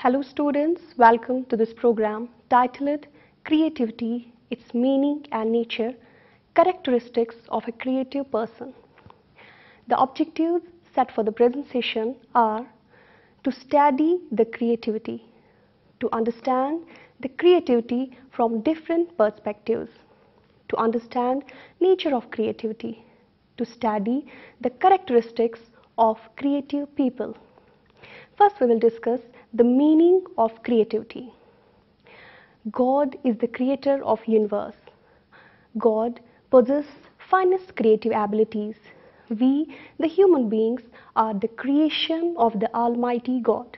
Hello students, welcome to this program titled Creativity, Its Meaning and Nature, Characteristics of a Creative Person. The objectives set for the present session are to study the creativity, to understand the creativity from different perspectives, to understand nature of creativity, to study the characteristics of creative people. First, we will discuss the meaning of creativity. God is the creator of universe. God possesses finest creative abilities. We, the human beings, are the creation of the Almighty God.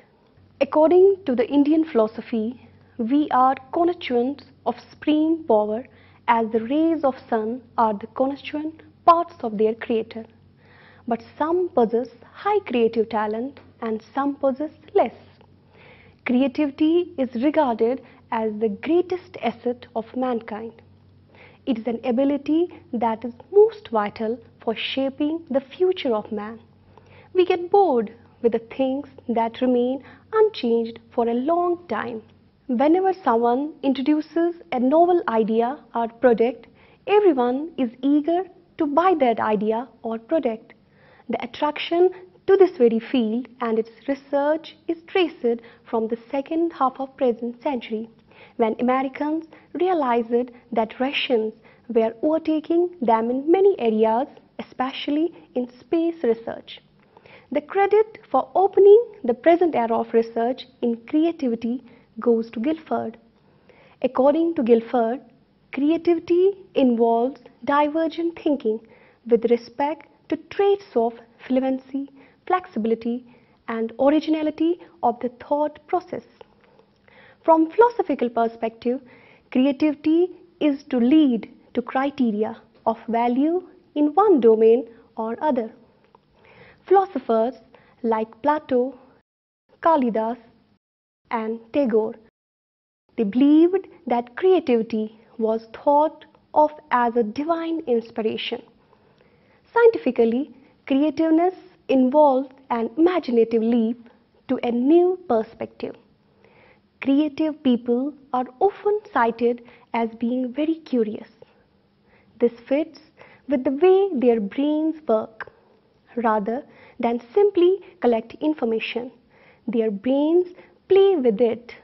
According to the Indian philosophy, we are constituents of supreme power as the rays of sun are the constituent parts of their creator. But some possess high creative talent and some possess less. Creativity is regarded as the greatest asset of mankind. It is an ability that is most vital for shaping the future of man. We get bored with the things that remain unchanged for a long time. Whenever someone introduces a novel idea or product, everyone is eager to buy that idea or product. The attraction to this very field and its research is traced from the second half of present century, when Americans realized that Russians were overtaking them in many areas, especially in space research. The credit for opening the present era of research in creativity goes to Guilford. According to Guilford, creativity involves divergent thinking with respect to traits of fluency, flexibility, and originality of the thought process. From philosophical perspective, creativity is to lead to criteria of value in one domain or other. Philosophers like Plato, Kalidas, and Tagore, they believed that creativity was thought of as a divine inspiration. Scientifically, creativeness involves an imaginative leap to a new perspective. Creative people are often cited as being very curious. This fits with the way their brains work. Rather than simply collect information, their brains play with it.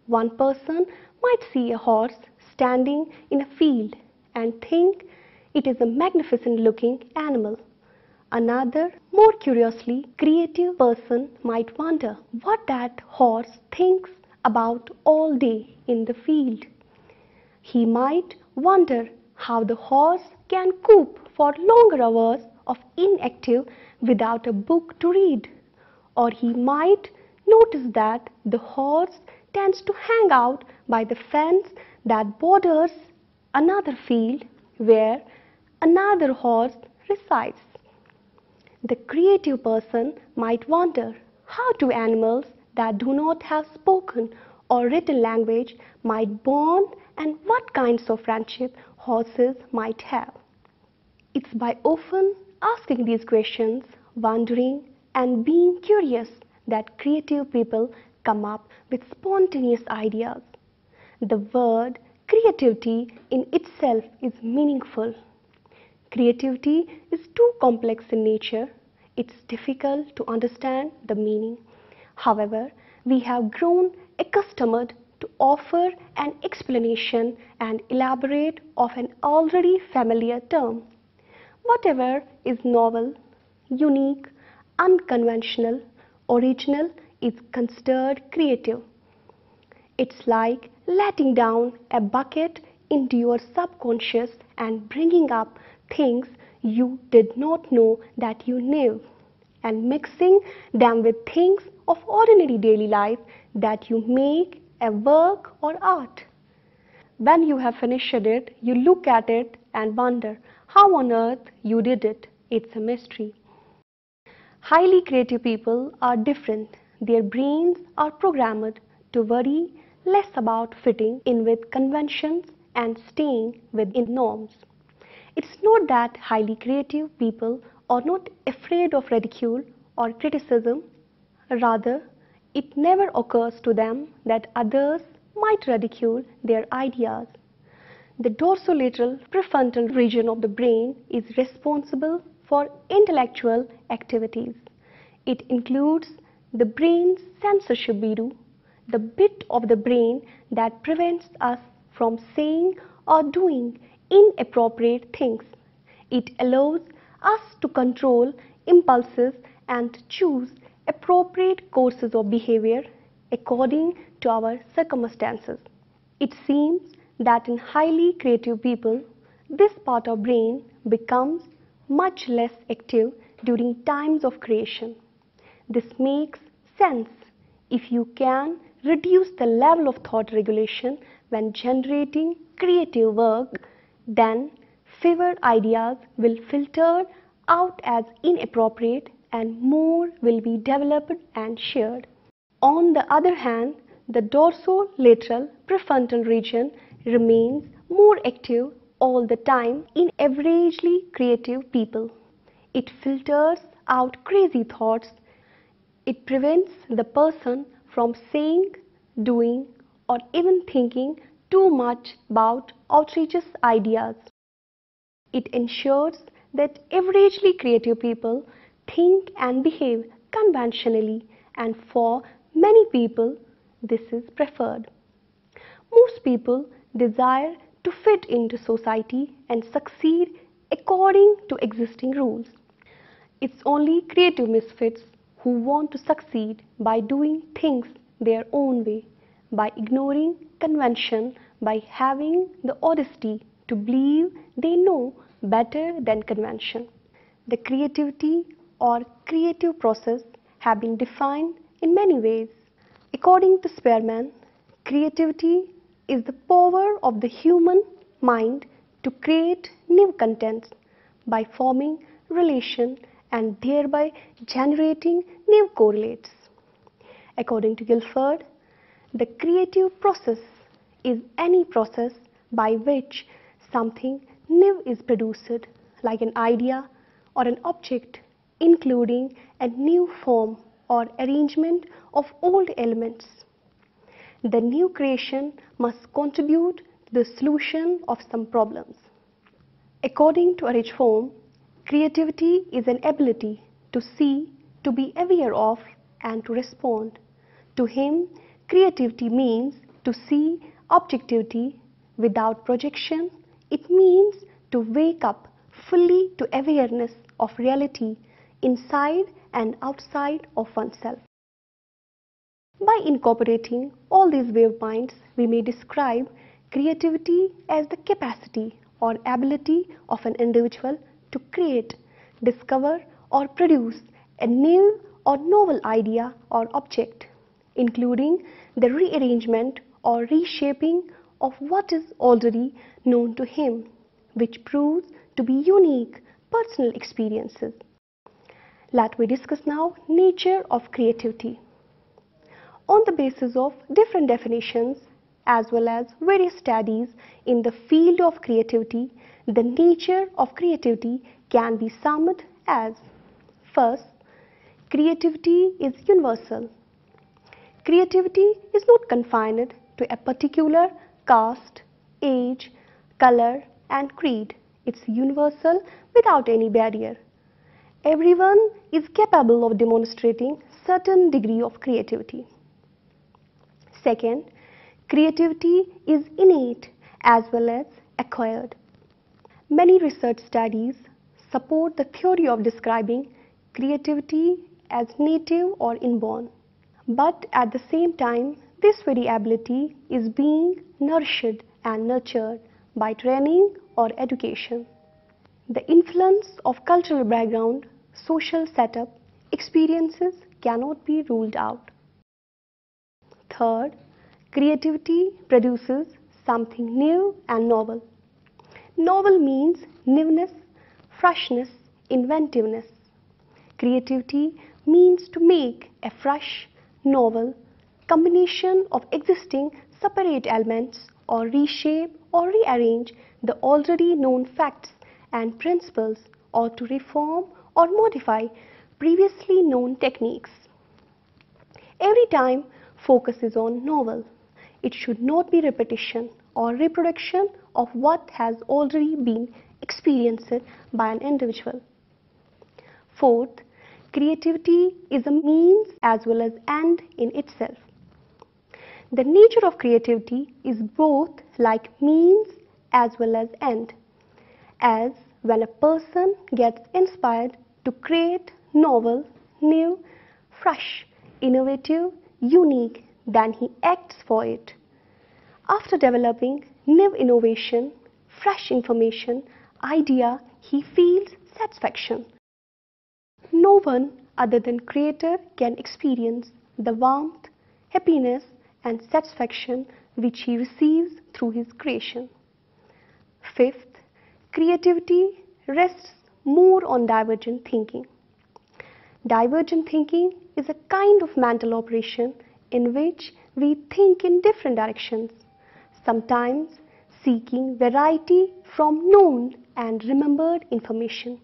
One person might see a horse standing in a field and think it is a magnificent looking animal. Another, more curiously creative person might wonder what that horse thinks about all day in the field. He might wonder how the horse can cope for longer hours of inactive without a book to read. Or he might notice that the horse tends to hang out by the fence that borders another field where another horse resides. The creative person might wonder how two animals that do not have spoken or written language might bond and what kinds of friendship horses might have. It's by often asking these questions, wondering and being curious that creative people come up with spontaneous ideas. The word creativity in itself is meaningful. Creativity is too complex in nature. It's difficult to understand the meaning. However, we have grown accustomed to offer an explanation and elaborate of an already familiar term. Whatever is novel, unique, unconventional, original is considered creative. It's like letting down a bucket into your subconscious and bringing up things you did not know that you knew, and mixing them with things of ordinary daily life that you make a work or art. When you have finished it, you look at it and wonder how on earth you did it. It's a mystery. Highly creative people are different. Their brains are programmed to worry less about fitting in with conventions and staying within norms. It's not that highly creative people are not afraid of ridicule or criticism. Rather, It never occurs to them that others might ridicule their ideas. The dorsolateral prefrontal region of the brain is responsible for intellectual activities. It includes the brain's censorship bureau, the bit of the brain that prevents us from saying or doing inappropriate things. It allows us to control impulses and choose appropriate courses of behavior according to our circumstances. It seems that in highly creative people, this part of brain becomes much less active during times of creation. This makes sense if you can reduce the level of thought regulation when generating creative work, then fewer ideas will filter out as inappropriate and more will be developed and shared. On the other hand, the dorsolateral prefrontal region remains more active all the time in averagely creative people. It filters out crazy thoughts. It prevents the person from saying, doing, or even thinking too much about outrageous ideas. It ensures that averagely creative people think and behave conventionally, and for many people, this is preferred. Most people desire to fit into society and succeed according to existing rules. It's only creative misfits who want to succeed by doing things their own way, by ignoring convention, by having the audacity to believe they know better than convention. The creativity or creative process have been defined in many ways. According to Spearman, creativity is the power of the human mind to create new contents by forming relation and thereby generating new correlates. According to Guilford, the creative process is any process by which something new is produced, like an idea or an object, including a new form or arrangement of old elements. The new creation must contribute to the solution of some problems. According to Erich Fromm, creativity is an ability to see, to be aware of, and to respond. To him, creativity means to see objectivity without projection. It means to wake up fully to awareness of reality inside and outside of oneself. By incorporating all these viewpoints, we may describe creativity as the capacity or ability of an individual to create, discover, or produce a new or novel idea or object, including the rearrangement or reshaping of what is already known to him, which proves to be unique personal experiences. Let me discuss now nature of creativity. On the basis of different definitions as well as various studies in the field of creativity, the nature of creativity can be summed as: first, creativity is universal. Creativity is not confined to a particular caste, age, color, and creed. It's universal without any barrier. Everyone is capable of demonstrating certain degree of creativity. Second, creativity is innate as well as acquired. Many research studies support the theory of describing creativity as native or inborn. But at the same time, this very ability is being nourished and nurtured by training or education. The influence of cultural background, social setup, experiences cannot be ruled out. Third, creativity produces something new and novel. Novel means newness, freshness, inventiveness. Creativity means to make a fresh, novel combination of existing separate elements or reshape or rearrange the already known facts and principles, or to reform or modify previously known techniques. Every time focus is on novel. It should not be repetition or reproduction of what has already been experienced by an individual. Fourth, creativity is a means as well as end in itself. The nature of creativity is both like means as well as end, as when a person gets inspired to create novel, new, fresh, innovative, unique, then he acts for it. After developing new innovation, fresh information, idea, he feels satisfaction. No one other than creator can experience the warmth, happiness and satisfaction which he receives through his creation. Fifth, creativity rests more on divergent thinking. Divergent thinking is a kind of mental operation in which we think in different directions, sometimes seeking variety from known and remembered information.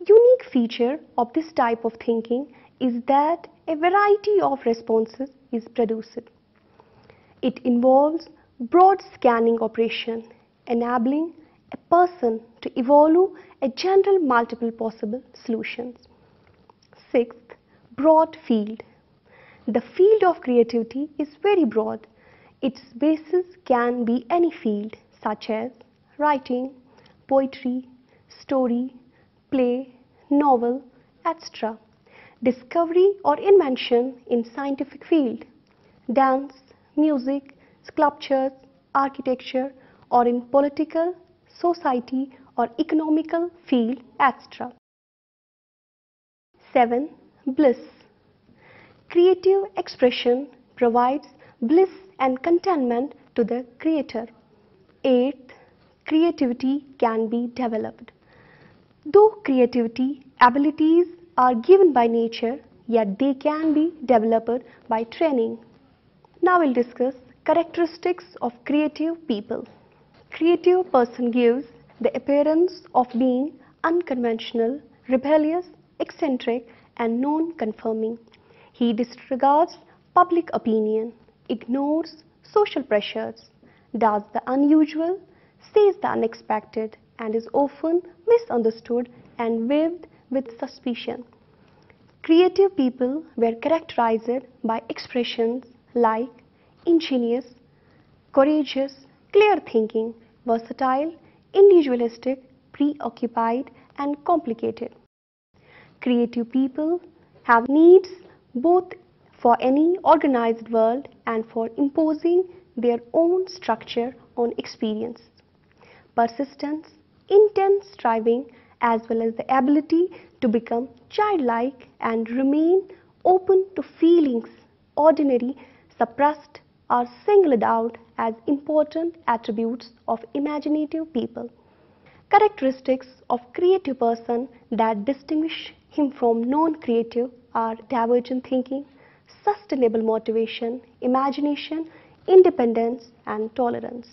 Unique feature of this type of thinking is that a variety of responses is produced. It involves broad scanning operation, enabling a person to evolve a general multiple possible solutions. Sixth, broad field. The field of creativity is very broad. Its basis can be any field such as writing, poetry, story, play, novel, etc. Discovery or invention in scientific field, dance, music, sculptures, architecture, or in political, society or economical field, etc. 7. Bliss. Creative expression provides bliss and contentment to the creator. 8. Creativity can be developed. Though creativity abilities are given by nature, yet they can be developed by training. Now we'll discuss characteristics of creative people. Creative person gives the appearance of being unconventional, rebellious, eccentric and non-conforming. He disregards public opinion, ignores social pressures, does the unusual, says the unexpected and is often misunderstood and viewed with suspicion. Creative people were characterized by expressions like ingenious, courageous, clear thinking, versatile, individualistic, preoccupied and complicated. Creative people have needs both for any organized world and for imposing their own structure on experience. Persistence, intense striving, as well as the ability to become childlike and remain open to feelings ordinary, suppressed, are singled out as important attributes of imaginative people. Characteristics of creative person that distinguish him from non-creative are divergent thinking, sustainable motivation, imagination, independence and tolerance.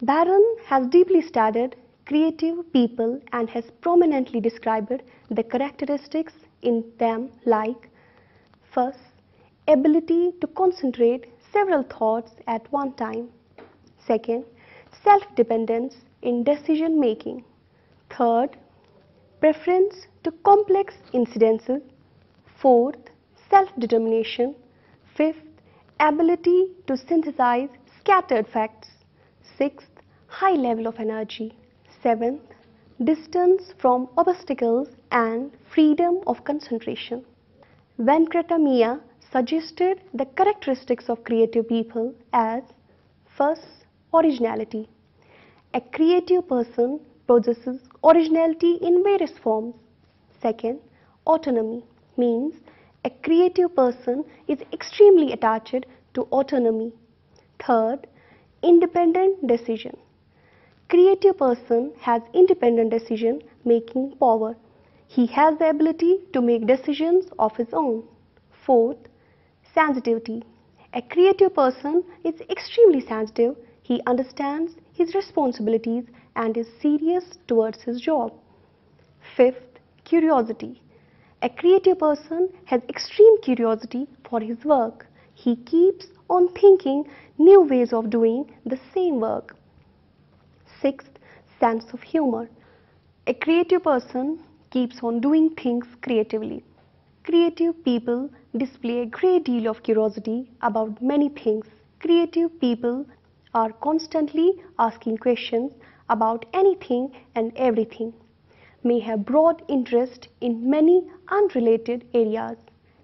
Barron has deeply studied creative people and has prominently described the characteristics in them like: first, ability to concentrate several thoughts at one time. Second, self-dependence in decision making. Third, preference to complex incidences. Fourth, self-determination. Fifth, ability to synthesize scattered facts. Sixth, high level of energy. Seventh, distance from obstacles and freedom of concentration. Venkatamaya suggested the characteristics of creative people as: first, originality. A creative person possesses originality in various forms. Second, autonomy means a creative person is extremely attached to autonomy. Third, independent decision. Creative person has independent decision making power. He has the ability to make decisions of his own. Fourth, sensitivity. A creative person is extremely sensitive. He understands his responsibilities and is serious towards his job. Fifth, curiosity. A creative person has extreme curiosity for his work. He keeps on thinking new ways of doing the same work. Sixth, sense of humor. A creative person keeps on doing things creatively. Creative people display a great deal of curiosity about many things. Creative people are constantly asking questions about anything and everything, may have broad interest in many unrelated areas,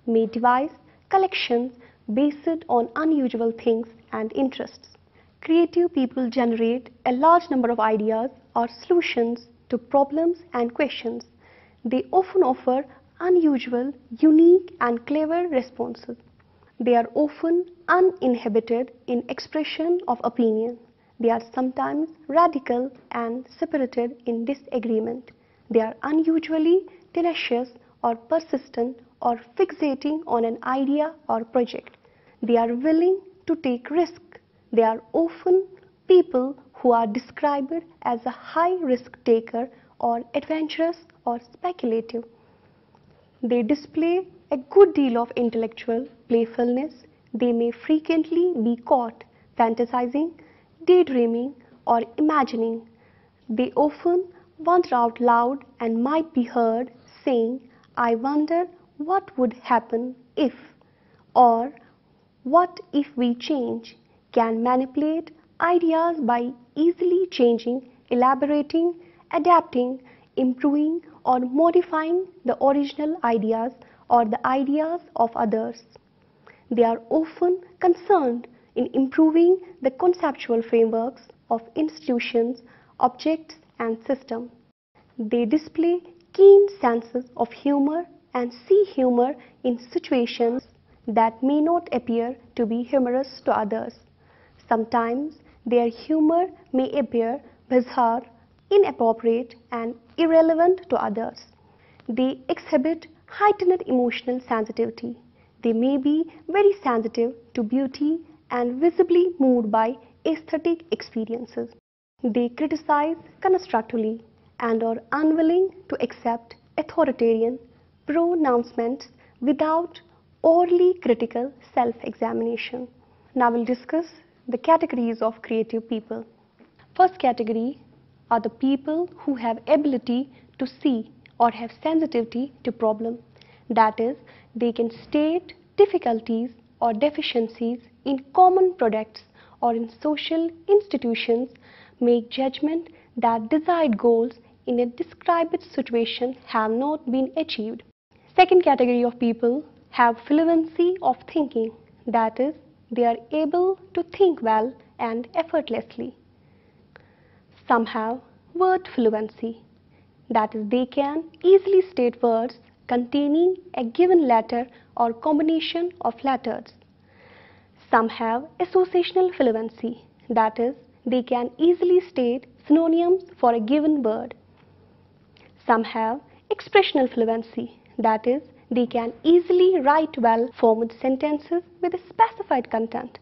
may devise collections based on unusual things and interests. Creative people generate a large number of ideas or solutions to problems and questions. They often offer unusual, unique and clever responses. They are often uninhibited in expression of opinion. They are sometimes radical and spirited in disagreement. They are unusually tenacious or persistent or fixating on an idea or project. They are willing to take risks. They are often people who are described as a high risk taker or adventurous or speculative. They display a good deal of intellectual playfulness. They may frequently be caught fantasizing, daydreaming, or imagining. They often wonder out loud and might be heard saying, "I wonder what would happen if," or "what if we change," can manipulate ideas by easily changing, elaborating, adapting, improving, or modifying the original ideas or the ideas of others. They are often concerned in improving the conceptual frameworks of institutions, objects, and systems. They display keen senses of humor and see humor in situations that may not appear to be humorous to others. Sometimes their humor may appear bizarre, inappropriate, and irrelevant to others. They exhibit heightened emotional sensitivity. They may be very sensitive to beauty and visibly moved by aesthetic experiences. They criticize constructively and are unwilling to accept authoritarian pronouncements without overly critical self-examination. Now we'll discuss the categories of creative people. First category are the people who have ability to see or have sensitivity to problem. That is, they can state difficulties or deficiencies in common products or in social institutions, make judgment that desired goals in a described situation have not been achieved. Second category of people have fluency of thinking. That is, they are able to think well and effortlessly. Some have word fluency. That is, they can easily state words containing a given letter or combination of letters. Some have associational fluency. That is, they can easily state synonyms for a given word. Some have expressional fluency. That is, they can easily write well-formed sentences with a specified content.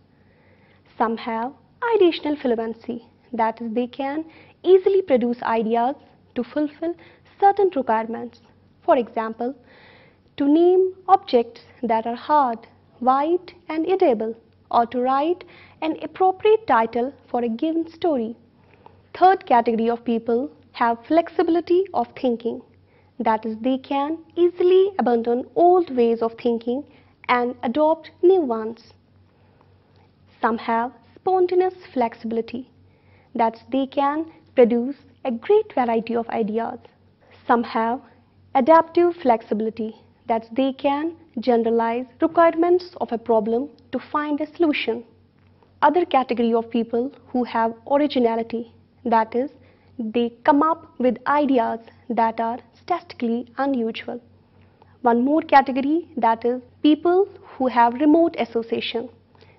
Some have ideational fluency. That is, they can easily produce ideas to fulfill certain requirements. For example, to name objects that are hard, white, and edible, or to write an appropriate title for a given story. Third category of people have flexibility of thinking. That is, they can easily abandon old ways of thinking and adopt new ones. Some have spontaneous flexibility. That is, they can produce a great variety of ideas. Some have adaptive flexibility. That is, they can generalize requirements of a problem to find a solution. Other category of people who have originality. That is, they come up with ideas that are statistically unusual. One more category, that is people who have remote association.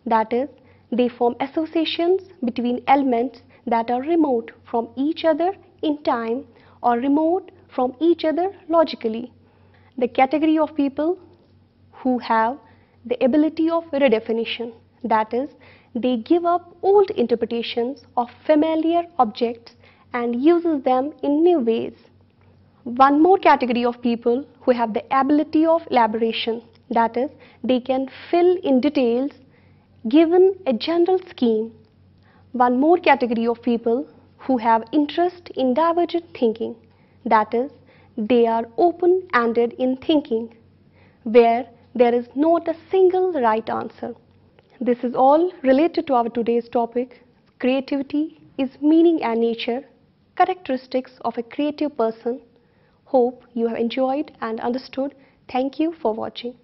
That is, they form associations between elements that are remote from each other in time or remote from each other logically. The category of people who have the ability of redefinition. That is, they give up old interpretations of familiar objects and uses them in new ways. One more category of people who have the ability of elaboration, that is, they can fill in details given a general scheme. One more category of people who have interest in divergent thinking, that is, they are open-ended in thinking, where there is not a single right answer. This is all related to our today's topic. Creativity is meaning and nature, characteristics of a creative person. Hope you have enjoyed and understood. Thank you for watching.